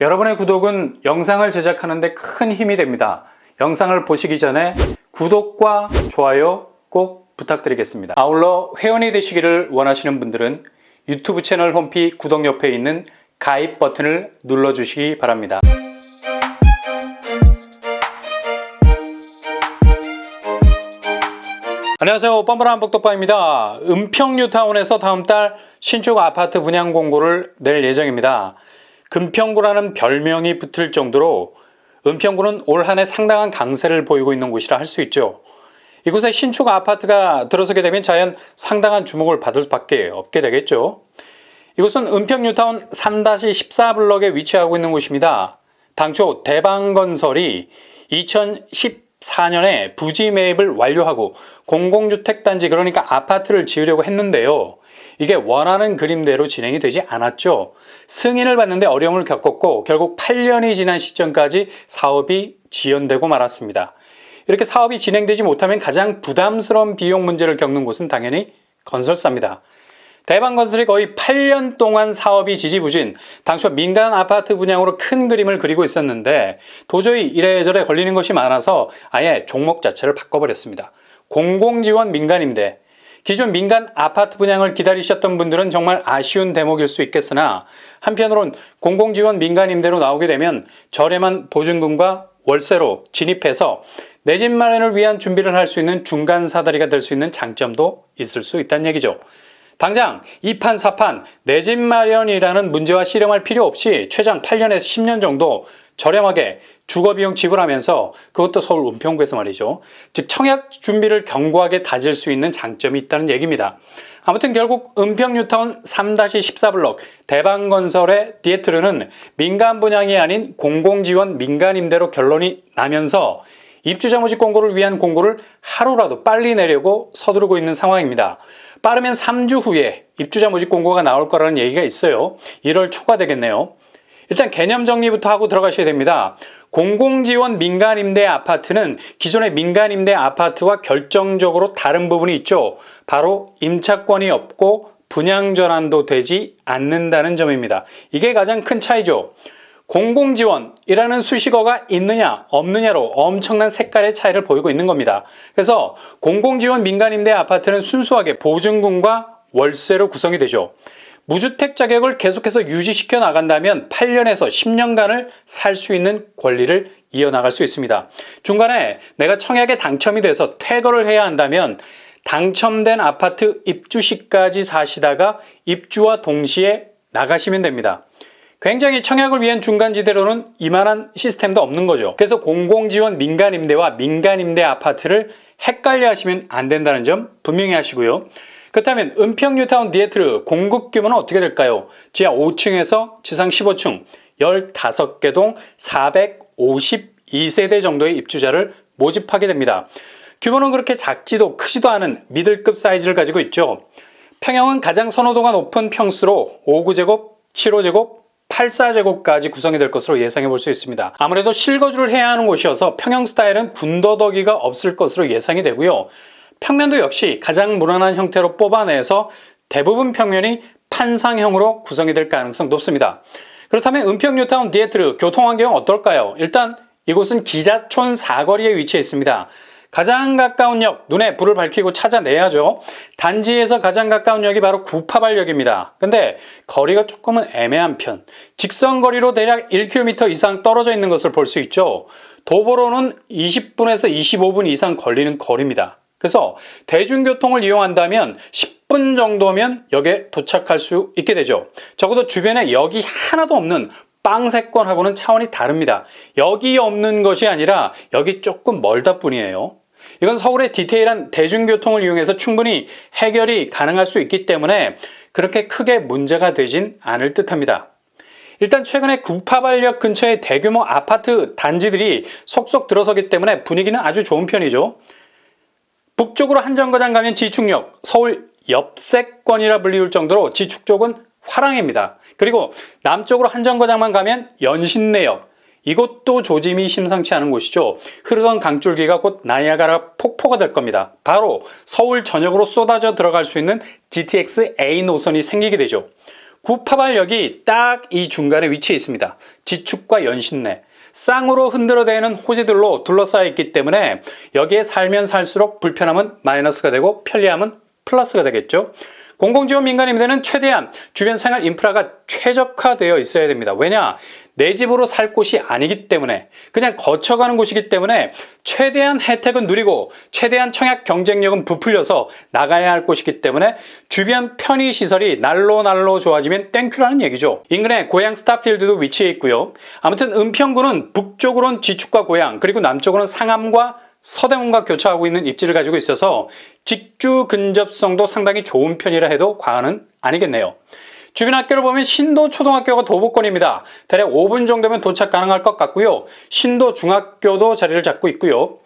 여러분의 구독은 영상을 제작하는 데 큰 힘이 됩니다. 영상을 보시기 전에 구독과 좋아요 꼭 부탁드리겠습니다. 아울러 회원이 되시기를 원하시는 분들은 유튜브 채널 홈피 구독 옆에 있는 가입 버튼을 눌러주시기 바랍니다. 안녕하세요. 뻔뻔한 복덕바입니다. 은평뉴타운에서 다음 달 신축 아파트 분양 공고를 낼 예정입니다. 금평구라는 별명이 붙을 정도로 은평구는 올 한 해 상당한 강세를 보이고 있는 곳이라 할 수 있죠. 이곳에 신축 아파트가 들어서게 되면 자연 상당한 주목을 받을 수밖에 없게 되겠죠. 이곳은 은평뉴타운 3-14블럭에 위치하고 있는 곳입니다. 당초 대방건설이 2014년에 부지 매입을 완료하고 공공주택단지, 그러니까 아파트를 지으려고 했는데요. 이게 원하는 그림대로 진행이 되지 않았죠. 승인을 받는데 어려움을 겪었고 결국 8년이 지난 시점까지 사업이 지연되고 말았습니다. 이렇게 사업이 진행되지 못하면 가장 부담스러운 비용 문제를 겪는 곳은 당연히 건설사입니다. 대방건설이 거의 8년 동안 사업이 지지부진, 당초 민간 아파트 분양으로 큰 그림을 그리고 있었는데 도저히 이래저래 걸리는 것이 많아서 아예 종목 자체를 바꿔버렸습니다. 공공지원 민간임대. 기존 민간 아파트 분양을 기다리셨던 분들은 정말 아쉬운 대목일 수 있겠으나 한편으론 공공지원 민간임대로 나오게 되면 저렴한 보증금과 월세로 진입해서 내 집 마련을 위한 준비를 할 수 있는 중간 사다리가 될 수 있는 장점도 있을 수 있다는 얘기죠. 당장 2판 4판 내 집 마련이라는 문제와 씨름할 필요 없이 최장 8년에서 10년 정도 저렴하게 주거비용 지불하면서, 그것도 서울 은평구에서 말이죠. 즉 청약 준비를 견고하게 다질 수 있는 장점이 있다는 얘기입니다. 아무튼 결국 은평뉴타운 3-14블럭 대방건설의 디에트르는 민간 분양이 아닌 공공지원 민간임대로 결론이 나면서 입주자 모집 공고를 위한 공고를 하루라도 빨리 내려고 서두르고 있는 상황입니다. 빠르면 3주 후에 입주자 모집 공고가 나올 거라는 얘기가 있어요. 1월 초가 되겠네요. 일단 개념 정리부터 하고 들어가셔야 됩니다. 공공지원 민간임대 아파트는 기존의 민간임대 아파트와 결정적으로 다른 부분이 있죠. 바로 임차권이 없고 분양 전환도 되지 않는다는 점입니다. 이게 가장 큰 차이죠. 공공지원이라는 수식어가 있느냐 없느냐로 엄청난 색깔의 차이를 보이고 있는 겁니다. 그래서 공공지원 민간임대 아파트는 순수하게 보증금과 월세로 구성이 되죠. 무주택 자격을 계속해서 유지시켜 나간다면 8년에서 10년간을 살 수 있는 권리를 이어나갈 수 있습니다. 중간에 내가 청약에 당첨이 돼서 퇴거를 해야 한다면 당첨된 아파트 입주 시까지 사시다가 입주와 동시에 나가시면 됩니다. 굉장히 청약을 위한 중간지대로는 이만한 시스템도 없는 거죠. 그래서 공공지원 민간임대와 민간임대 아파트를 헷갈려 하시면 안 된다는 점 분명히 하시고요. 그렇다면 은평뉴타운 디에트르 공급 규모는 어떻게 될까요? 지하 5층에서 지상 15층 15개 동 452세대 정도의 입주자를 모집하게 됩니다. 규모는 그렇게 작지도 크지도 않은 미들급 사이즈를 가지고 있죠. 평형은 가장 선호도가 높은 평수로 5구제곱, 7호제곱, 84제곱까지 구성이 될 것으로 예상해 볼 수 있습니다. 아무래도 실거주를 해야 하는 곳이어서 평형 스타일은 군더더기가 없을 것으로 예상이 되고요. 평면도 역시 가장 무난한 형태로 뽑아내서 대부분 평면이 판상형으로 구성이 될 가능성이 높습니다. 그렇다면 은평뉴타운 디에트르 교통환경은 어떨까요? 일단 이곳은 기자촌 사거리에 위치해 있습니다. 가장 가까운 역, 눈에 불을 밝히고 찾아내야죠. 단지에서 가장 가까운 역이 바로 구파발역입니다. 근데 거리가 조금은 애매한 편. 직선거리로 대략 1km 이상 떨어져 있는 것을 볼 수 있죠. 도보로는 20분에서 25분 이상 걸리는 거리입니다. 그래서 대중교통을 이용한다면 10분 정도면 역에 도착할 수 있게 되죠. 적어도 주변에 역이 하나도 없는 빵세권하고는 차원이 다릅니다. 역이 없는 것이 아니라 역이 조금 멀다 뿐이에요. 이건 서울의 디테일한 대중교통을 이용해서 충분히 해결이 가능할 수 있기 때문에 그렇게 크게 문제가 되진 않을 듯합니다. 일단 최근에 구파발역 근처에 대규모 아파트 단지들이 속속 들어서기 때문에 분위기는 아주 좋은 편이죠. 북쪽으로 한 정거장 가면 지축역, 서울 옆세권이라 불리울 정도로 지축 쪽은 화랑입니다. 그리고 남쪽으로 한 정거장만 가면 연신내역, 이곳도 조짐이 심상치 않은 곳이죠. 흐르던 강줄기가 곧 나이아가라 폭포가 될 겁니다. 바로 서울 전역으로 쏟아져 들어갈 수 있는 GTX A 노선이 생기게 되죠. 구파발역이 딱 이 중간에 위치해 있습니다. 지축과 연신내, 쌍으로 흔들어대는 호재들로 둘러싸여 있기 때문에 여기에 살면 살수록 불편함은 마이너스가 되고 편리함은 플러스가 되겠죠. 공공지원 민간임대는 최대한 주변 생활 인프라가 최적화되어 있어야 됩니다. 왜냐? 내 집으로 살 곳이 아니기 때문에, 그냥 거쳐가는 곳이기 때문에 최대한 혜택은 누리고 최대한 청약 경쟁력은 부풀려서 나가야 할 곳이기 때문에 주변 편의시설이 날로 좋아지면 땡큐라는 얘기죠. 인근에 고양 스타필드도 위치해 있고요. 아무튼 은평구는 북쪽으로는 지축과 고양, 그리고 남쪽으로는 상암과 서대문과 교차하고 있는 입지를 가지고 있어서 직주 근접성도 상당히 좋은 편이라 해도 과언은 아니겠네요. 주변 학교를 보면 신도초등학교가 도보권입니다. 대략 5분 정도면 도착 가능할 것 같고요. 신도중학교도 자리를 잡고 있고요.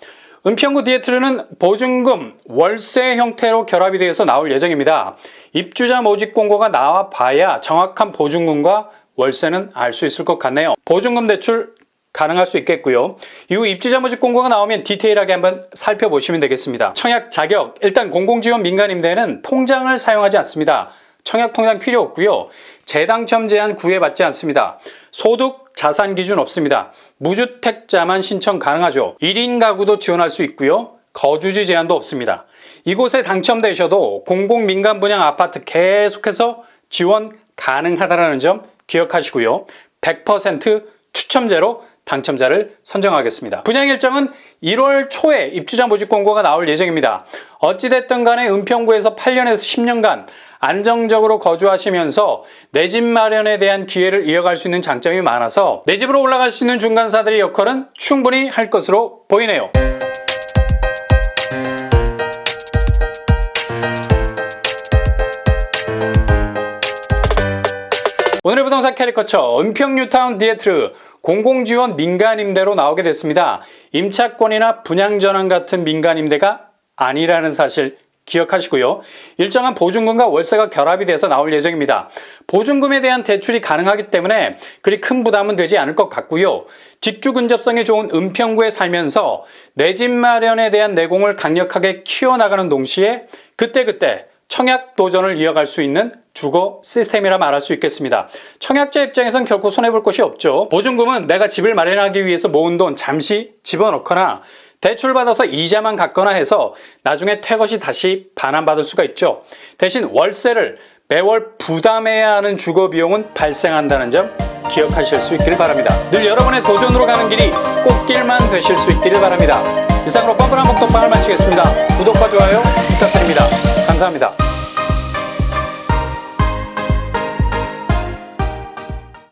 은평구 디에트르는 보증금, 월세 형태로 결합이 되어서 나올 예정입니다. 입주자 모집 공고가 나와 봐야 정확한 보증금과 월세는 알 수 있을 것 같네요. 보증금 대출 가능할 수 있겠고요. 이후 입주자 모집 공고가 나오면 디테일하게 한번 살펴보시면 되겠습니다. 청약 자격, 일단 공공지원 민간임대는 통장을 사용하지 않습니다. 청약 통장 필요 없고요. 재당첨 제한 구애받지 않습니다. 소득, 자산 기준 없습니다. 무주택자만 신청 가능하죠. 1인 가구도 지원할 수 있고요. 거주지 제한도 없습니다. 이곳에 당첨되셔도 공공민간 분양 아파트 계속해서 지원 가능하다는 점 기억하시고요. 100% 추첨제로 당첨자를 선정하겠습니다. 분양 일정은 1월 초에 입주자 모집 공고가 나올 예정입니다. 어찌됐든 간에 은평구에서 8년에서 10년간 안정적으로 거주하시면서 내 집 마련에 대한 기회를 이어갈 수 있는 장점이 많아서 내 집으로 올라갈 수 있는 중간사들의 역할은 충분히 할 것으로 보이네요. 오늘의 부동산 캐리커처 은평 뉴타운 디에트르 공공지원 민간임대로 나오게 됐습니다. 임차권이나 분양전환 같은 민간임대가 아니라는 사실 기억하시고요. 일정한 보증금과 월세가 결합이 돼서 나올 예정입니다. 보증금에 대한 대출이 가능하기 때문에 그리 큰 부담은 되지 않을 것 같고요. 직주 근접성이 좋은 은평구에 살면서 내 집 마련에 대한 내공을 강력하게 키워나가는 동시에 그때그때 청약 도전을 이어갈 수 있는 주거 시스템이라 말할 수 있겠습니다. 청약자 입장에선 결코 손해볼 것이 없죠. 보증금은 내가 집을 마련하기 위해서 모은 돈 잠시 집어넣거나 대출받아서 이자만 갚거나 해서 나중에 퇴것이 다시 반환받을 수가 있죠. 대신 월세를 매월 부담해야 하는 주거 비용은 발생한다는 점 기억하실 수 있기를 바랍니다. 늘 여러분의 도전으로 가는 길이 꽃길만 되실 수 있기를 바랍니다. 이상으로 뻔뻔한 목독방을 마치겠습니다. 구독과 좋아요 부탁드립니다. 감사합니다.